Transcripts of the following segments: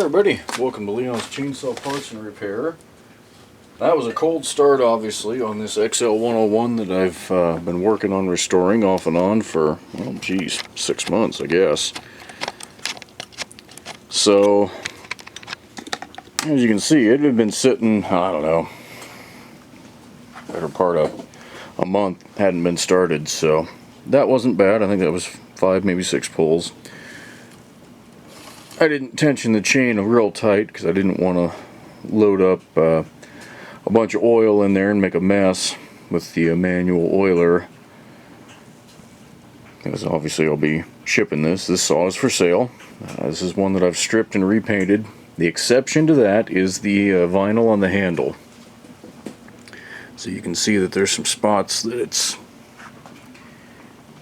everybody, welcome to Leon's Chainsaw Parts and Repair. That was a cold start, obviously, on this XL101 that I've been working on restoring off and on for, well, geez, 6 months, I guess. So, as you can see, it had been sitting, I don't know, better part of a month, hadn't been started, so that wasn't bad. I think that was 5, maybe 6 pulls. I didn't tension the chain real tight because I didn't want to load up a bunch of oil in there and make a mess with the manual oiler, because obviously I'll be shipping this. This saw is for sale. This is one that I've stripped and repainted. The exception to that is the vinyl on the handle. So you can see that there's some spots that it's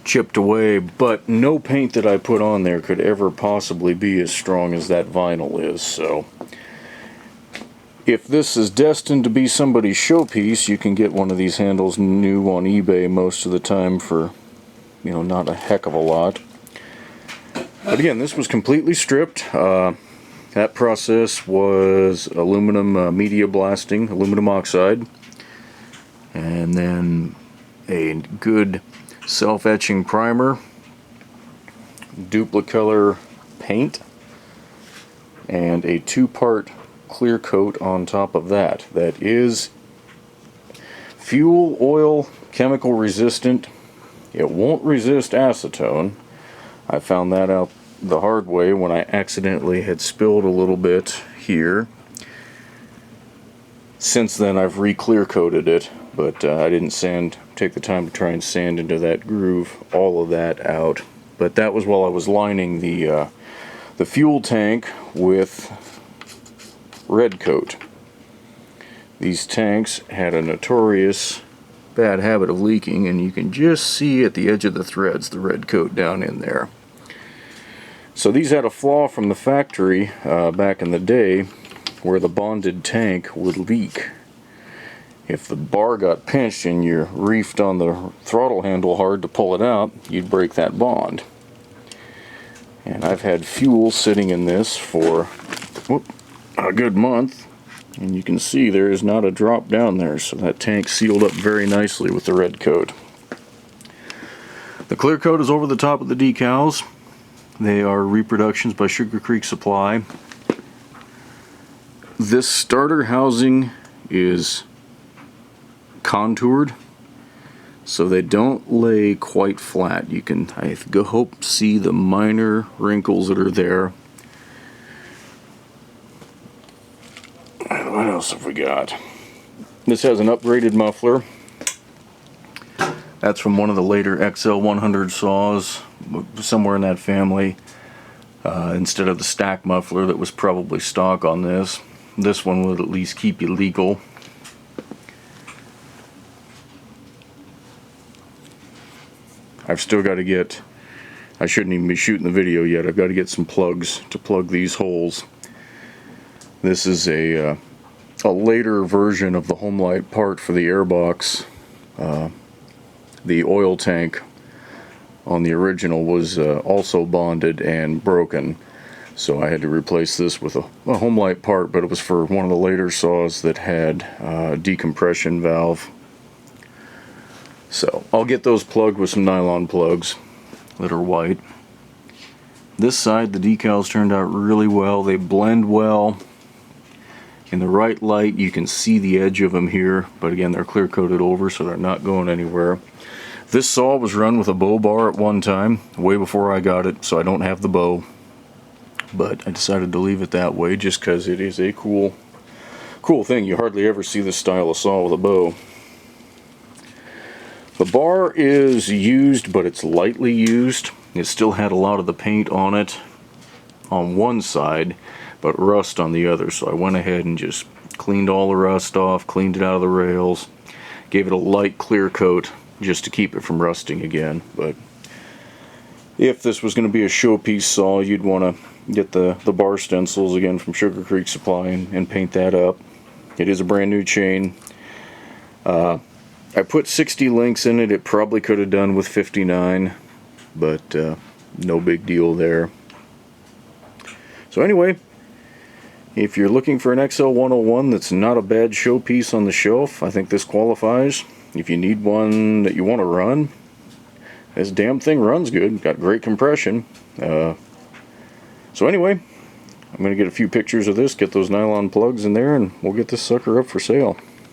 chipped away, but no paint that I put on there could ever possibly be as strong as that vinyl is. So if this is destined to be somebody's showpiece, you can get one of these handles new on eBay most of the time for, you know, not a heck of a lot. But again, this was completely stripped. That process was aluminum media blasting, aluminum oxide, and then a good self-etching primer, duplicolor paint, and a 2-part clear coat on top of that. That is fuel oil chemical resistant. It won't resist acetone. I found that out the hard way when I accidentally had spilled a little bit here. Since then I've re-clear coated it, but I didn't take the time to try and sand into that groove all of that out. But that was while I was lining the fuel tank with red coat. These tanks had a notorious bad habit of leaking, and you can just see at the edge of the threads the red coat down in there. So these had a flaw from the factory back in the day where the bonded tank would leak. If the bar got pinched and you reefed on the throttle handle hard to pull it out, you'd break that bond. And I've had fuel sitting in this for a good month, and you can see there is not a drop down there, so that tank sealed up very nicely with the red coat. The clear coat is over the top of the decals. They are reproductions by Sugar Creek Supply. This starter housing is contoured, so they don't lay quite flat. You can, I hope, see the minor wrinkles that are there. What else have we got? This has an upgraded muffler. That's from one of the later XL100 saws, somewhere in that family. Instead of the stack muffler that was probably stock on this. This one would at least keep you legal. I've still got to get, I shouldn't even be shooting the video yet, I've got to get some plugs to plug these holes. This is a later version of the Homelite part for the airbox. The oil tank on the original was also bonded and broken, so I had to replace this with a Homelite part, but it was for one of the later saws that had a decompression valve. So I'll get those plugged with some nylon plugs that are white. This side, the decals turned out really well. They blend well. In the right light you can see the edge of them here, but again they're clear coated over, so they're not going anywhere. This saw was run with a bow bar at one time, way before I got it, so I don't have the bow. But I decided to leave it that way just because it is a cool thing. You hardly ever see this style of saw with a bow. The bar is used, but it's lightly used. It still had a lot of the paint on it on one side, but rust on the other, so I went ahead and just cleaned all the rust off, cleaned it out of the rails, gave it a light clear coat just to keep it from rusting again. But if this was going to be a showpiece saw, you'd want to get the bar stencils again from Sugar Creek Supply and paint that up. It is a brand new chain. I put 60 links in it. It probably could have done with 59, but no big deal there. So anyway, If you're looking for an XL101 that's not a bad showpiece on the shelf, I think this qualifies. If you need one that you want to run, this damn thing runs good. Got great compression. So anyway, I'm going to get a few pictures of this, get those nylon plugs in there, and we'll get this sucker up for sale.